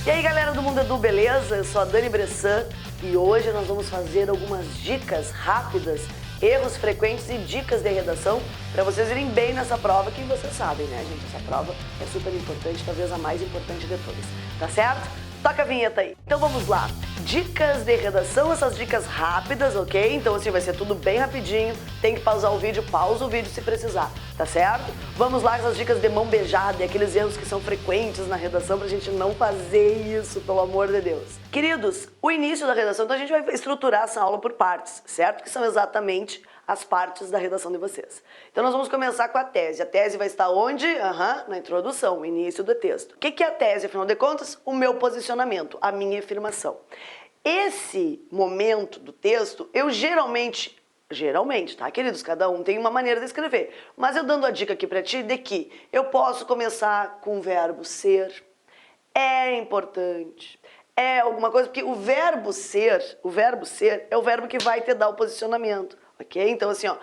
E aí galera do Mundo Edu, beleza? Eu sou a Dani Bressan e hoje nós vamos fazer algumas dicas rápidas, erros frequentes e dicas de redação para vocês irem bem nessa prova que vocês sabem, né, gente? Essa prova é super importante, talvez a mais importante de todas, tá certo? Toca a vinheta aí. Então vamos lá. Dicas de redação, essas dicas rápidas, ok? Então assim, vai ser tudo bem rapidinho. Tem que pausar o vídeo, pausa o vídeo se precisar, tá certo? Vamos lá, essas dicas de mão beijada e aqueles erros que são frequentes na redação pra gente não fazer isso, pelo amor de Deus. Queridos, o início da redação, então a gente vai estruturar essa aula por partes, certo? Que são exatamente as partes da redação de vocês. Então nós vamos começar com a tese. A tese vai estar onde? Na introdução, o início do texto. O que é a tese, afinal de contas? O meu posicionamento, a minha afirmação. Esse momento do texto, eu geralmente, tá, queridos? Cada um tem uma maneira de escrever. Mas eu dando a dica aqui pra ti de que eu posso começar com o verbo ser, é importante, é alguma coisa, porque o verbo ser é o verbo que vai te dar o posicionamento. Ok? Então assim, ó,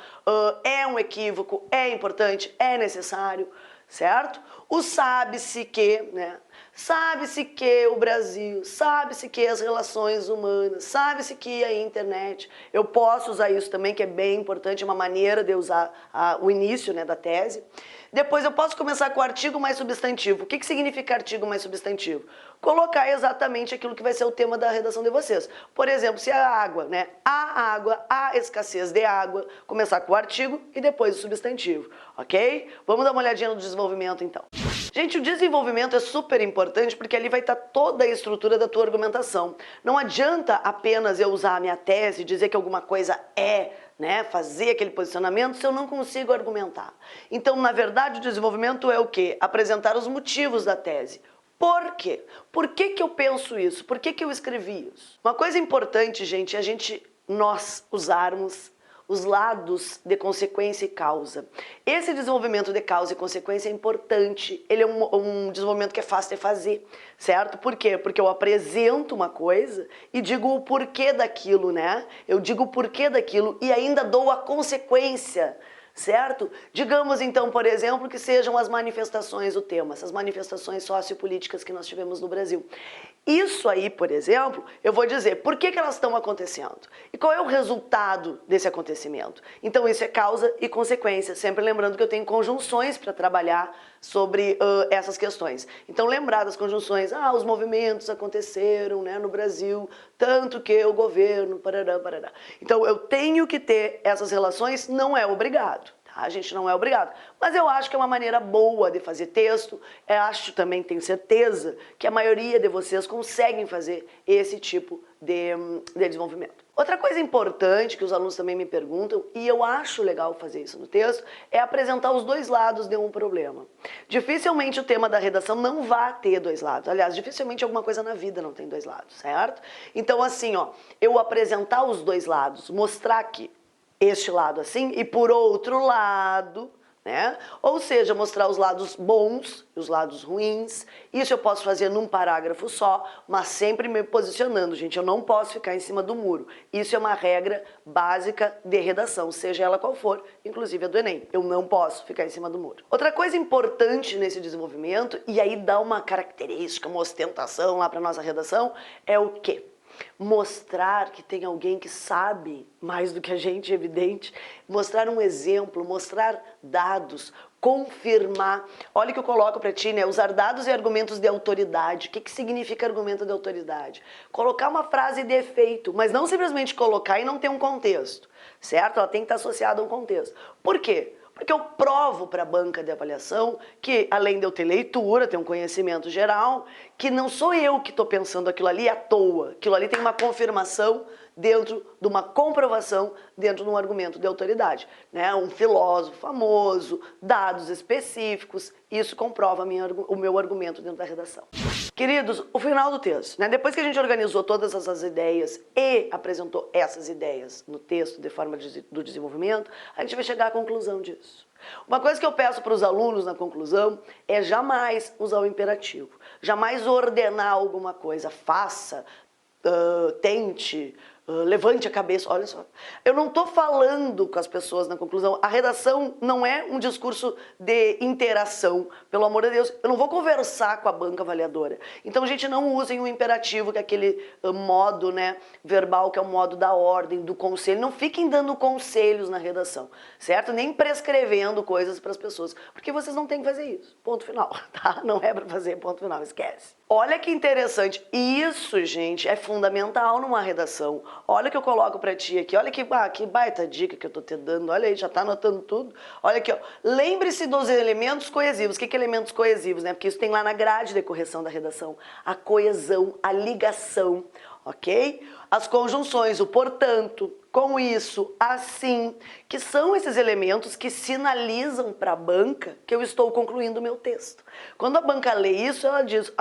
é um equívoco, é importante, é necessário, certo? O sabe-se que, né? Sabe-se que o Brasil, sabe-se que as relações humanas, sabe-se que a internet. Eu posso usar isso também, que é bem importante, é uma maneira de usar o início, né, da tese. Depois eu posso começar com o artigo mais substantivo. O que significa artigo mais substantivo? Colocar exatamente aquilo que vai ser o tema da redação de vocês. Por exemplo, se a água, né? A água, a escassez de água, começar com o artigo e depois o substantivo, ok? Vamos dar uma olhadinha no desenvolvimento então. Gente, o desenvolvimento é super importante porque ali vai estar toda a estrutura da tua argumentação. Não adianta apenas eu usar a minha tese, dizer que alguma coisa é, né, fazer aquele posicionamento se eu não consigo argumentar. Então, na verdade, o desenvolvimento é o quê? Apresentar os motivos da tese. Por quê? Por que que eu penso isso? Por que que eu escrevi isso? Uma coisa importante, gente, é nós usarmos os lados de consequência e causa. Esse desenvolvimento de causa e consequência é importante, ele é um desenvolvimento que é fácil de fazer, certo? Por quê? Porque eu apresento uma coisa e digo o porquê daquilo, né? Eu digo o porquê daquilo e ainda dou a consequência, certo? Digamos então, por exemplo, que sejam as manifestações do tema, essas manifestações sociopolíticas que nós tivemos no Brasil. Isso aí, por exemplo, eu vou dizer por que elas estão acontecendo e qual é o resultado desse acontecimento. Então isso é causa e consequência, sempre lembrando que eu tenho conjunções para trabalhar sobre essas questões. Então lembrar das conjunções, os movimentos aconteceram, né, no Brasil, tanto que o governo, parará, parará. Então eu tenho que ter essas relações, não é obrigado. A gente não é obrigado, mas eu acho que é uma maneira boa de fazer texto, eu acho também, tenho certeza, que a maioria de vocês conseguem fazer esse tipo de desenvolvimento. Outra coisa importante que os alunos também me perguntam, e eu acho legal fazer isso no texto, é apresentar os dois lados de um problema. Dificilmente o tema da redação não vai ter dois lados, aliás, dificilmente alguma coisa na vida não tem dois lados, certo? Então assim, ó, eu apresentar os dois lados, mostrar que este lado assim, e por outro lado, né? Ou seja, mostrar os lados bons e os lados ruins. Isso eu posso fazer num parágrafo só, mas sempre me posicionando, gente. Eu não posso ficar em cima do muro. Isso é uma regra básica de redação, seja ela qual for, inclusive a do Enem. Eu não posso ficar em cima do muro. Outra coisa importante nesse desenvolvimento, e aí dá uma característica, uma ostentação lá para nossa redação, é o quê? Mostrar que tem alguém que sabe mais do que a gente, é evidente, mostrar um exemplo, mostrar dados, confirmar. Olha o que eu coloco para ti, né? Usar dados e argumentos de autoridade. O que significa argumento de autoridade? Colocar uma frase de efeito, mas não simplesmente colocar e não ter um contexto, certo? Ela tem que estar associada a um contexto. Por quê? Porque eu provo para a banca de avaliação que, além de eu ter leitura, ter um conhecimento geral, que não sou eu que estou pensando aquilo ali à toa. Aquilo ali tem uma confirmação dentro de uma comprovação, dentro de um argumento de autoridade, né? Um filósofo famoso, dados específicos, isso comprova o meu argumento dentro da redação. Queridos, o final do texto, né? Depois que a gente organizou todas essas ideias e apresentou essas ideias no texto de forma do desenvolvimento, a gente vai chegar à conclusão disso. Uma coisa que eu peço para os alunos na conclusão é jamais usar o imperativo, jamais ordenar alguma coisa, faça, tente, levante a cabeça, olha só. Eu não estou falando com as pessoas na conclusão. A redação não é um discurso de interação, pelo amor de Deus. Eu não vou conversar com a banca avaliadora. Então, gente, não usem o imperativo, que é aquele modo, né, verbal, que é o modo da ordem, do conselho. Não fiquem dando conselhos na redação, certo? Nem prescrevendo coisas para as pessoas, porque vocês não têm que fazer isso. Ponto final, tá? Não é para fazer, ponto final, esquece. Olha que interessante. Isso, gente, é fundamental numa redação. Olha o que eu coloco pra ti aqui. Olha que baita dica que eu tô te dando. Olha aí, já tá anotando tudo. Olha aqui, ó. Lembre-se dos elementos coesivos. O que é elementos coesivos, né? Porque isso tem lá na grade de correção da redação. A coesão, a ligação, ok? As conjunções, o portanto, com isso, assim, que são esses elementos que sinalizam para a banca que eu estou concluindo o meu texto. Quando a banca lê isso, ela diz,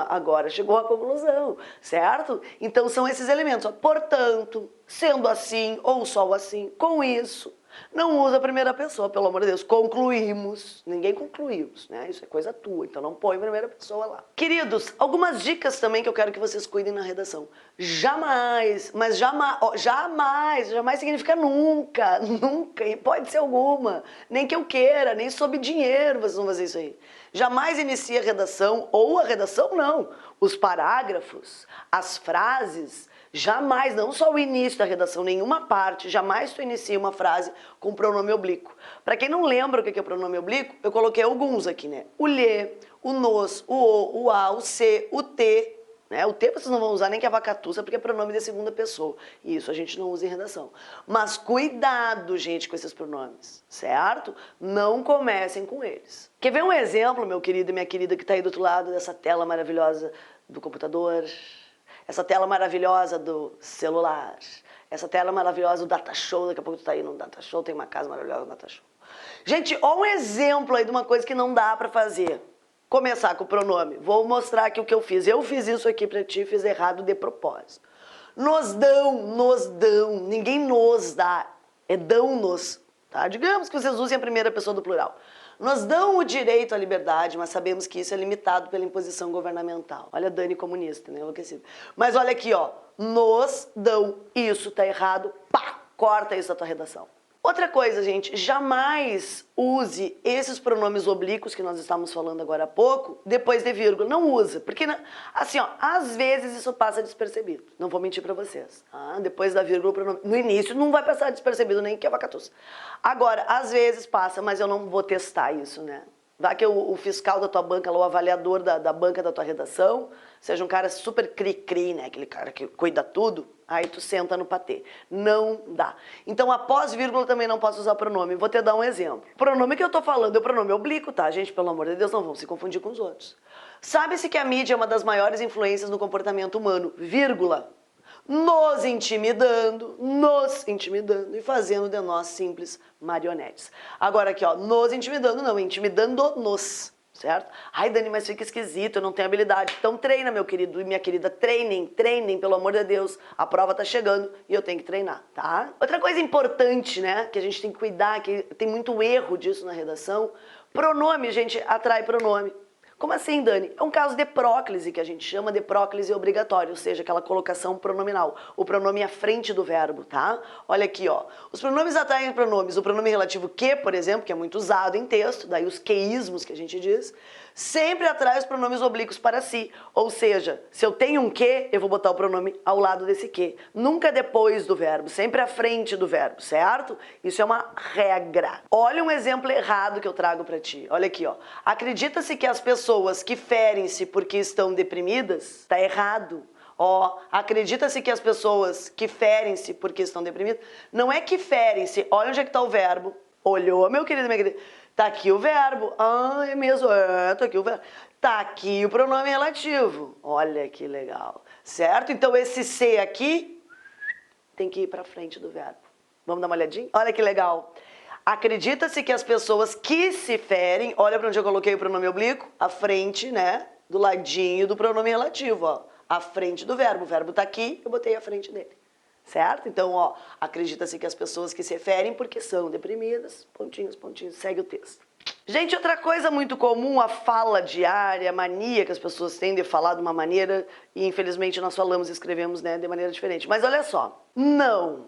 agora chegou à conclusão, certo? Então são esses elementos, ó, portanto, sendo assim, ou só assim, com isso. Não usa a primeira pessoa, pelo amor de Deus. Concluímos. Ninguém concluímos, né? Isso é coisa tua, então não põe primeira pessoa lá. Queridos, algumas dicas também que eu quero que vocês cuidem na redação. Jamais, mas jamais significa nunca, nunca, e pode ser alguma. Nem que eu queira, nem sob dinheiro vocês vão fazer isso aí. Jamais inicie a redação, ou a redação não, os parágrafos, as frases. Jamais, não só o início da redação, nenhuma parte, jamais tu inicia uma frase com pronome oblíquo. Para quem não lembra o que é pronome oblíquo, eu coloquei alguns aqui, né? O lhe, o nos, o o a, o se, o te, né? O te vocês não vão usar nem que a vacatuça, porque é pronome de segunda pessoa. E isso a gente não usa em redação. Mas cuidado, gente, com esses pronomes, certo? Não comecem com eles. Quer ver um exemplo, meu querido e minha querida, que está aí do outro lado dessa tela maravilhosa do computador? Essa tela maravilhosa do celular, essa tela maravilhosa do Data Show, daqui a pouco tu tá aí no Data Show, tem uma casa maravilhosa no Data Show. Gente, ó um exemplo aí de uma coisa que não dá pra fazer. Começar com o pronome. Vou mostrar aqui o que eu fiz. Eu fiz isso aqui pra ti, fiz errado de propósito. Nos dão, ninguém nos dá, é dão-nos, tá? Digamos que vocês usem a primeira pessoa do plural. Nos dão o direito à liberdade, mas sabemos que isso é limitado pela imposição governamental. Olha a Dani comunista, né? Enlouquecido. Mas olha aqui, ó. Nos dão. Isso tá errado. Pá! Corta isso da tua redação. Outra coisa, gente, jamais use esses pronomes oblíquos que nós estamos falando agora há pouco, depois de vírgula. Não usa, porque, assim, ó, às vezes isso passa despercebido. Não vou mentir pra vocês. Depois da vírgula, o pronome... No início não vai passar despercebido nem que é vacatuça. Agora, às vezes passa, mas eu não vou testar isso, né? Vai que o fiscal da tua banca, ou o avaliador da banca da tua redação, seja um cara super cri-cri, né? Aquele cara que cuida tudo, aí tu senta no patê. Não dá. Então, após vírgula, também não posso usar pronome. Vou te dar um exemplo. O pronome que eu tô falando é o pronome oblíquo, tá, gente? Pelo amor de Deus, não vamos se confundir com os outros. Sabe-se que a mídia é uma das maiores influências no comportamento humano, vírgula. Nos intimidando e fazendo de nós simples marionetes. Agora aqui, ó, nos intimidando não, intimidando-nos, certo? Ai, Dani, mas fica esquisito, eu não tenho habilidade. Então treina, meu querido e minha querida, treinem, pelo amor de Deus. A prova tá chegando e eu tenho que treinar, tá? Outra coisa importante, né, que a gente tem que cuidar, que tem muito erro disso na redação, pronome, gente, atrai pronome. Como assim, Dani? É um caso de próclise, que a gente chama de próclise obrigatória, ou seja, aquela colocação pronominal, o pronome à frente do verbo, tá? Olha aqui, ó. Os pronomes atraem pronomes. O pronome relativo que, por exemplo, que é muito usado em texto, daí os queísmos que a gente diz, sempre atrai os pronomes oblíquos para si. Ou seja, se eu tenho um que, eu vou botar o pronome ao lado desse que. Nunca depois do verbo, sempre à frente do verbo, certo? Isso é uma regra. Olha um exemplo errado que eu trago para ti. Olha aqui, ó. Acredita-se que as pessoas que ferem-se porque estão deprimidas, tá errado. Ó, acredita-se que as pessoas que ferem-se porque estão deprimidas, não é que ferem-se, olha onde é que tá o verbo. Olhou, meu querido, minha querida. Tá aqui o verbo. É mesmo, tá aqui o verbo. Tá aqui o pronome relativo. Olha que legal. Certo? Então esse se aqui tem que ir pra frente do verbo. Vamos dar uma olhadinha? Olha que legal. Acredita-se que as pessoas que se ferem, olha pra onde eu coloquei o pronome oblíquo, à frente, né? Do ladinho do pronome relativo, ó. À frente do verbo. O verbo tá aqui, eu botei à frente dele. certo? Então, ó, acredita-se que as pessoas que se referem porque são deprimidas, pontinhos, pontinhos, segue o texto. Gente, outra coisa muito comum, a fala diária, a mania que as pessoas têm de falar de uma maneira, e infelizmente nós falamos e escrevemos, né, de maneira diferente. Mas olha só, não.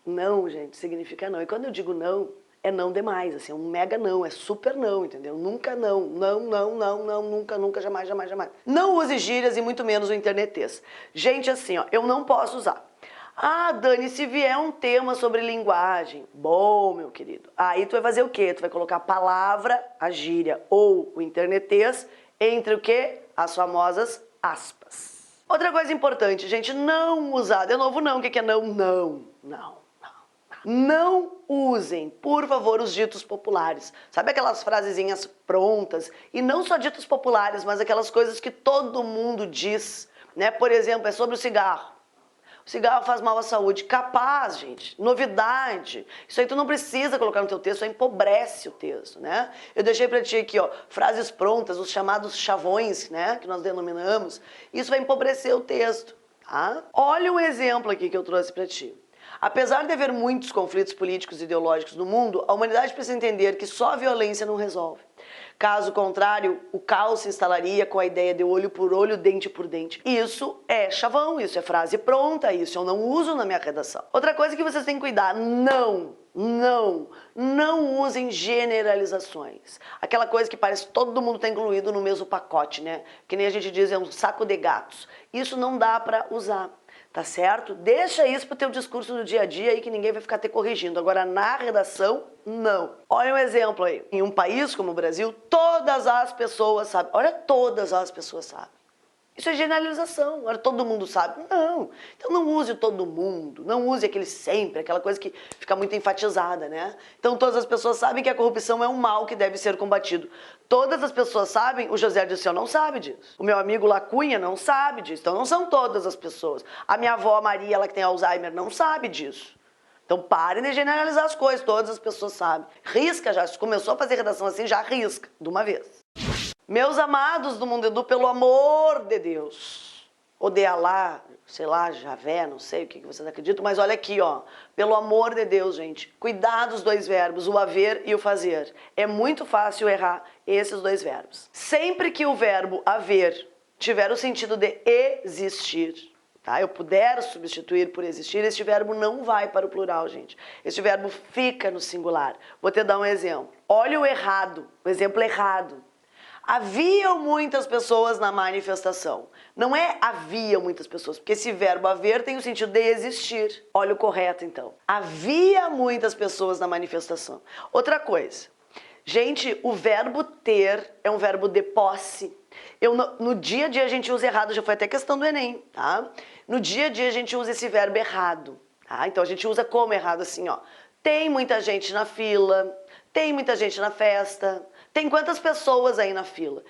Não, gente, significa não. E quando eu digo não, é não demais, assim, é um mega não, é super não, entendeu? Nunca não, não, não, não, não, nunca, nunca, jamais, jamais, jamais. Não use gírias e muito menos o internetês. Gente, assim, ó, eu não posso usar. Ah, Dani, se vier um tema sobre linguagem, bom, meu querido, aí tu vai fazer o quê? Tu vai colocar a palavra, a gíria ou o internetês entre o quê? As famosas aspas. Outra coisa importante, gente, não usar, de novo não, o que é não? Não, não. Não usem, por favor, os ditos populares. Sabe aquelas frasezinhas prontas? E não só ditos populares, mas aquelas coisas que todo mundo diz, né? Por exemplo, é sobre o cigarro. O cigarro faz mal à saúde. Capaz, gente. Novidade. Isso aí tu não precisa colocar no teu texto, aí empobrece o texto, né? Eu deixei pra ti aqui, ó, frases prontas, os chamados chavões, né? Que nós denominamos. Isso vai empobrecer o texto, tá? Olha um exemplo aqui que eu trouxe pra ti. Apesar de haver muitos conflitos políticos e ideológicos no mundo, a humanidade precisa entender que só a violência não resolve. Caso contrário, o caos se instalaria com a ideia de olho por olho, dente por dente. Isso é chavão, isso é frase pronta, isso eu não uso na minha redação. Outra coisa que vocês têm que cuidar, não usem generalizações. Aquela coisa que parece que todo mundo está incluído no mesmo pacote, né? Que nem a gente diz, é um saco de gatos. Isso não dá para usar. Tá certo? Deixa isso pro teu discurso do dia a dia aí que ninguém vai ficar te corrigindo. Agora, na redação, não. Olha um exemplo aí. Em um país como o Brasil, todas as pessoas sabem. Olha, todas as pessoas sabem. Isso é generalização. Agora, todo mundo sabe. Não. Então, não use todo mundo. Não use aquele sempre, aquela coisa que fica muito enfatizada, né? Então, todas as pessoas sabem que a corrupção é um mal que deve ser combatido. Todas as pessoas sabem, o José Dirceu não sabe disso. O meu amigo Lacunha não sabe disso. Então, não são todas as pessoas. A minha avó Maria, ela que tem Alzheimer, não sabe disso. Então, parem de generalizar as coisas. Todas as pessoas sabem. Risca já. Se começou a fazer redação assim, já risca de uma vez. Meus amados do Mundo Edu, pelo amor de Deus, ou de Alá, sei lá, Javé, não sei o que vocês acreditam, mas olha aqui, ó, pelo amor de Deus, gente, cuidado dos dois verbos, o haver e o fazer. É muito fácil errar esses dois verbos. Sempre que o verbo haver tiver o sentido de existir, tá? Eu puder substituir por existir, este verbo não vai para o plural, gente. Este verbo fica no singular. Vou te dar um exemplo. Olha o errado, o exemplo errado. Haviam muitas pessoas na manifestação. Não é havia muitas pessoas, porque esse verbo haver tem o sentido de existir. Olha o correto, então. Havia muitas pessoas na manifestação. Outra coisa. Gente, o verbo ter é um verbo de posse. No dia a dia a gente usa errado, já foi até questão do Enem, tá? No dia a dia a gente usa esse verbo errado, tá? Então a gente usa como errado assim, ó. Tem muita gente na fila, tem muita gente na festa. Tem quantas pessoas aí na fila?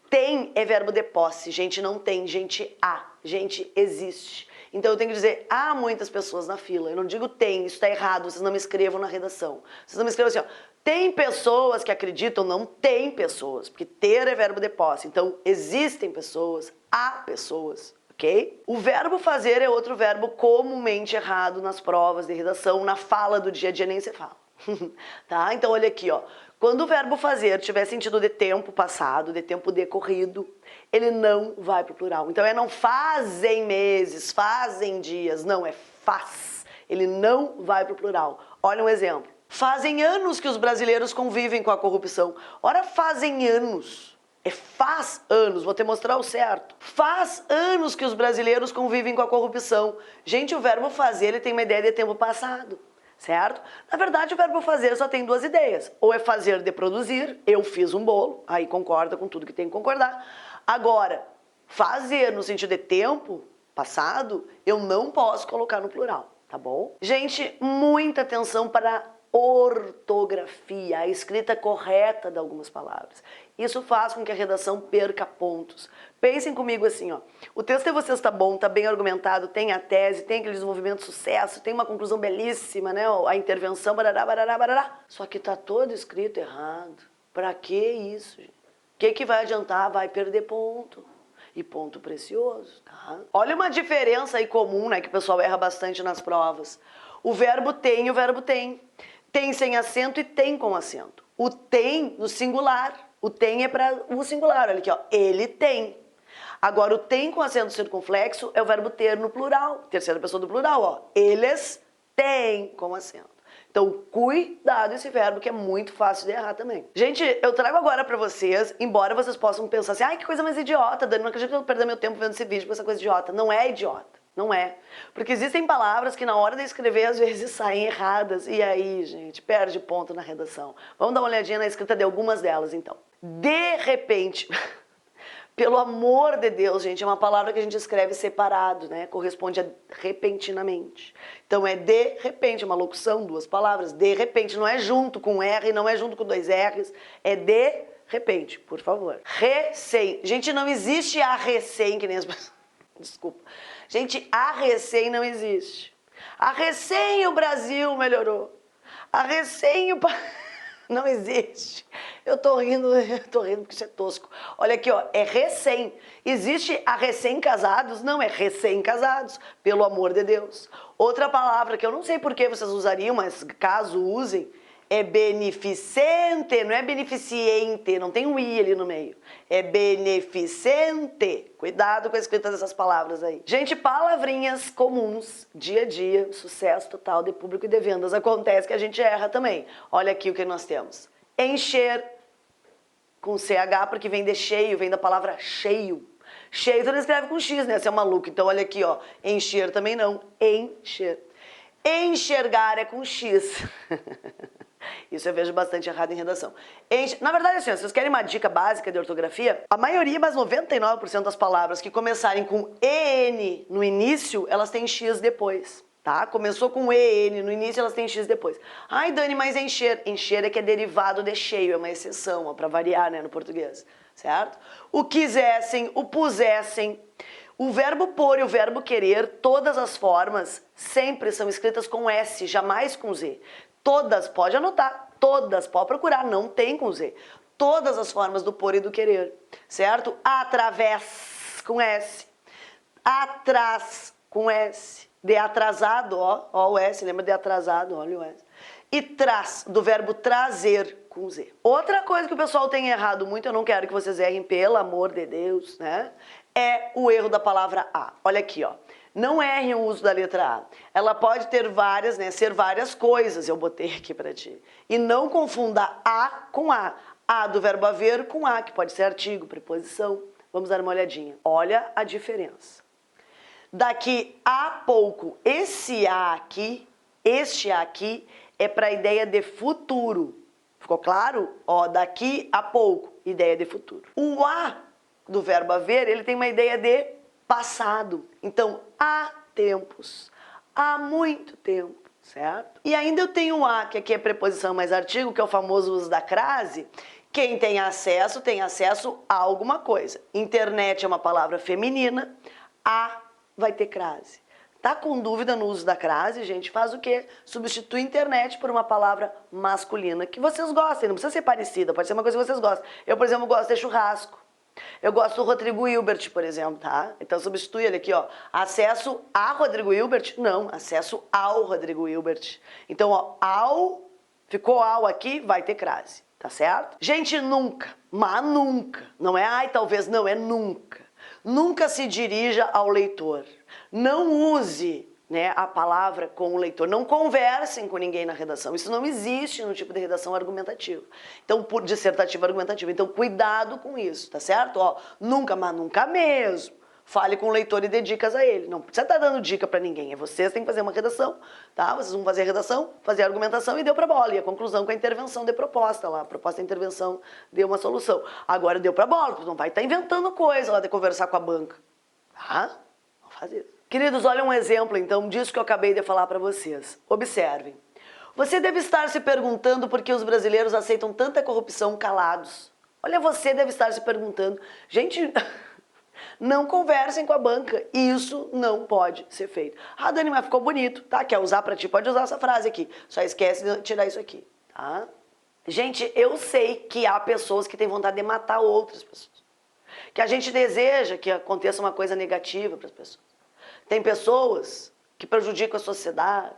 Tem é verbo de posse, gente não tem, gente há, gente existe. Então eu tenho que dizer, há muitas pessoas na fila. Eu não digo tem, isso está errado, vocês não me escrevam na redação. Vocês não me escrevam assim, ó, tem pessoas que acreditam, não tem pessoas, porque ter é verbo de posse. Então existem pessoas, há pessoas. Okay? O verbo fazer é outro verbo comumente errado nas provas de redação, na fala do dia a dia nem se fala. Tá? Então olha aqui, ó. Quando o verbo fazer tiver sentido de tempo passado, de tempo decorrido, ele não vai para o plural. Então é não fazem meses, fazem dias, não, é faz. Ele não vai para o plural. Olha um exemplo. Fazem anos que os brasileiros convivem com a corrupção. Ora, fazem anos. É faz anos, vou te mostrar o certo. Faz anos que os brasileiros convivem com a corrupção. Gente, o verbo fazer, ele tem uma ideia de tempo passado. Certo? Na verdade, o verbo fazer só tem duas ideias. Ou é fazer de produzir, eu fiz um bolo, aí concorda com tudo que tem que concordar. Agora, fazer no sentido de tempo passado, eu não posso colocar no plural, tá bom? Gente, muita atenção para ortografia, a escrita correta de algumas palavras. Isso faz com que a redação perca pontos. Pensem comigo assim, ó. O texto de vocês tá bom, tá bem argumentado, tem a tese, tem aquele desenvolvimento de sucesso, tem uma conclusão belíssima, né? A intervenção, barará, barará, barará. Só que tá todo escrito errado. Pra que isso, gente? O que vai adiantar? Vai perder ponto. e ponto precioso, tá? Olha uma diferença aí comum, né, que o pessoal erra bastante nas provas. O verbo tem e o verbo tem. Tem sem acento e tem com acento. O tem no singular. O tem é para o singular, olha aqui, ó. Ele tem. Agora, o tem com acento circunflexo é o verbo ter no plural. Terceira pessoa do plural, ó. Eles têm com acento. Então, cuidado esse verbo que é muito fácil de errar também. Gente, eu trago agora pra vocês, embora vocês possam pensar assim, ai, que coisa mais idiota, Dani, não acredito que eu vou perder meu tempo vendo esse vídeo com essa coisa idiota. Não é idiota, não é. Porque existem palavras que na hora de escrever às vezes saem erradas. E aí, gente, perde ponto na redação. Vamos dar uma olhadinha na escrita de algumas delas, então. De repente... Pelo amor de Deus, gente, é uma palavra que a gente escreve separado, né? Corresponde a repentinamente. Então é de repente, é uma locução, duas palavras. De repente, não é junto com R, não é junto com dois R's, é de repente, por favor. Recém. Gente, não existe a recém, que nem as pessoas... Desculpa. Gente, a recém não existe. A recém o Brasil melhorou. A recém o... Não existe. Eu tô rindo porque isso é tosco. Olha aqui, ó, é recém. Existe a recém-casados? Não, é recém-casados, pelo amor de Deus. Outra palavra que eu não sei por que vocês usariam, mas caso usem, é beneficente, não é beneficiente, não tem um i ali no meio. É beneficente. Cuidado com a escrita dessas palavras aí. Gente, palavrinhas comuns, dia a dia, sucesso total de público e de vendas. Acontece que a gente erra também. Olha aqui o que nós temos. Encher, com CH, porque vem de cheio, vem da palavra cheio. Cheio tu não escreve com X, né? Você é maluco. Então olha aqui, ó. Encher também não. Encher. Enxergar é com X. Isso eu vejo bastante errado em redação. Na verdade, assim, se vocês querem uma dica básica de ortografia, a maioria, mas 99% das palavras que começarem com EN no início, elas têm X depois, tá? Começou com EN no início, elas têm X depois. Ai, Dani, mas encher. Encher é que é derivado de cheio, é uma exceção, ó, pra variar, né, no português, certo? O quisessem, o pusessem. O verbo pôr e o verbo querer, todas as formas, sempre são escritas com S, jamais com Z. Todas, pode anotar, todas, pode procurar, não tem com Z. Todas as formas do pôr e do querer, certo? Através, com S. Atrás, com S. De atrasado, ó o S, lembra de atrasado, olha o S. E traz, do verbo trazer, com Z. Outra coisa que o pessoal tem errado muito, eu não quero que vocês errem, pelo amor de Deus, né? É o erro da palavra A. Olha aqui, ó. Não erre o uso da letra A. Ela pode ter várias, né, ser várias coisas, eu botei aqui pra ti. E não confunda A com A. A do verbo haver com A, que pode ser artigo, preposição. Vamos dar uma olhadinha. Olha a diferença. Daqui a pouco, esse A aqui, este A aqui, é para a ideia de futuro. Ficou claro? Ó, daqui a pouco, ideia de futuro. O A do verbo haver, ele tem uma ideia de passado. Então, há tempos, há muito tempo, certo? E ainda eu tenho o a, que aqui é preposição mais artigo, que é o famoso uso da crase. Quem tem acesso a alguma coisa. Internet é uma palavra feminina, a vai ter crase. Tá com dúvida no uso da crase, gente? Faz o quê? Substitui internet por uma palavra masculina que vocês gostem, não precisa ser parecida, pode ser uma coisa que vocês gostam. Eu, por exemplo, gosto de churrasco. Eu gosto do Rodrigo Hilbert, por exemplo, tá? Então substitui ele aqui, ó. Acesso a Rodrigo Hilbert? Não, acesso ao Rodrigo Hilbert. Então, ó, ao, ficou ao aqui, vai ter crase, tá certo? Gente, nunca, mas nunca, não é ai, talvez não, é nunca. Nunca se dirija ao leitor. Não use, né, a palavra com o leitor. Não conversem com ninguém na redação. Isso não existe no tipo de redação argumentativa. Então, por dissertativa argumentativa. Então, cuidado com isso, tá certo? Ó, nunca, mas nunca mesmo. Fale com o leitor e dê dicas a ele. Não precisa estar dando dica pra ninguém. É vocês que têm que fazer uma redação, tá? Vocês vão fazer a redação, fazer a argumentação e deu pra bola. E a conclusão com a intervenção de proposta lá. A proposta de intervenção deu uma solução. Agora deu pra bola, não vai estar inventando coisa lá de conversar com a banca. Tá? Não faz isso. Queridos, olha um exemplo, então, disso que eu acabei de falar para vocês. Observem. Você deve estar se perguntando por que os brasileiros aceitam tanta corrupção calados. Olha, você deve estar se perguntando. Gente, não conversem com a banca. Isso não pode ser feito. Ah, Dani, mas ficou bonito, tá? Quer usar para ti? Pode usar essa frase aqui. Só esquece de tirar isso aqui, tá? Gente, eu sei que há pessoas que têm vontade de matar outras pessoas. Que a gente deseja que aconteça uma coisa negativa para as pessoas. Tem pessoas que prejudicam a sociedade,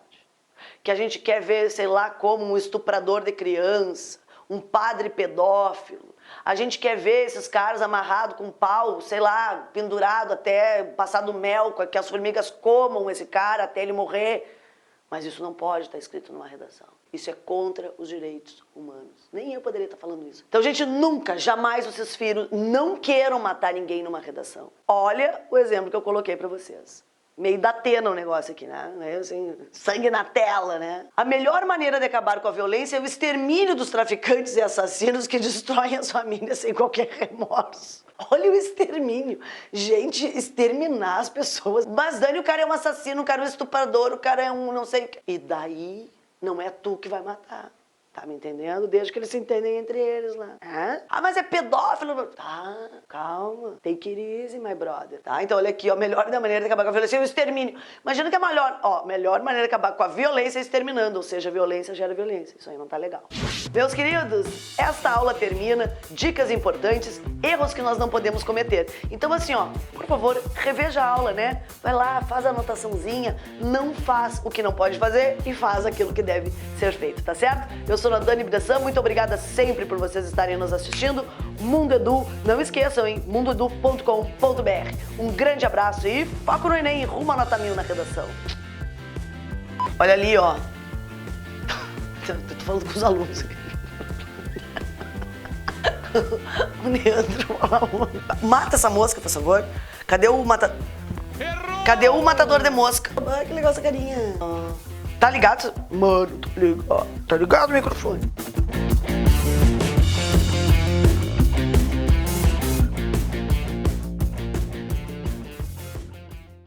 que a gente quer ver, sei lá, como um estuprador de criança, um padre pedófilo. A gente quer ver esses caras amarrados com pau, sei lá, pendurado até passar do mel, que as formigas comam esse cara até ele morrer. Mas isso não pode estar escrito numa redação. Isso é contra os direitos humanos. Nem eu poderia estar falando isso. Então, gente, nunca, jamais vocês filhos não queiram matar ninguém numa redação. Olha o exemplo que eu coloquei para vocês. Meio da Atena o negócio aqui, né? Assim, sangue na tela, né? A melhor maneira de acabar com a violência é o extermínio dos traficantes e assassinos que destroem as famílias sem qualquer remorso. Olha o extermínio. Gente, exterminar as pessoas. Mas Dani, o cara é um assassino, o cara é um estuprador, o cara é um não sei o que. E daí não é tu que vai matar. Tá me entendendo? Desde que eles se entendem entre eles lá. Ah, mas é pedófilo. Tá, calma. Take it easy, my brother. Tá? Então, olha aqui, ó. Melhor maneira de acabar com a violência é o extermínio. Imagina que a melhor maneira de acabar com a violência é exterminando. Ou seja, violência gera violência. Isso aí não tá legal. Meus queridos, esta aula termina. Dicas importantes, erros que nós não podemos cometer. Então, assim, ó, por favor, reveja a aula, né? Vai lá, faz a anotaçãozinha. Não faz o que não pode fazer e faz aquilo que deve ser feito, tá certo? Eu sou a Dani Bressan, muito obrigada sempre por vocês estarem nos assistindo. Mundo Edu, não esqueçam, hein? mundoedu.com.br. Um grande abraço e foco no Enem, rumo a nota 1000 na redação. Olha ali, ó. Tô falando com os alunos aqui. O Leandro, mata essa mosca, por favor. Cadê o matador de mosca? Ai, que legal essa carinha. Tá ligado? Mano, tá ligado o microfone.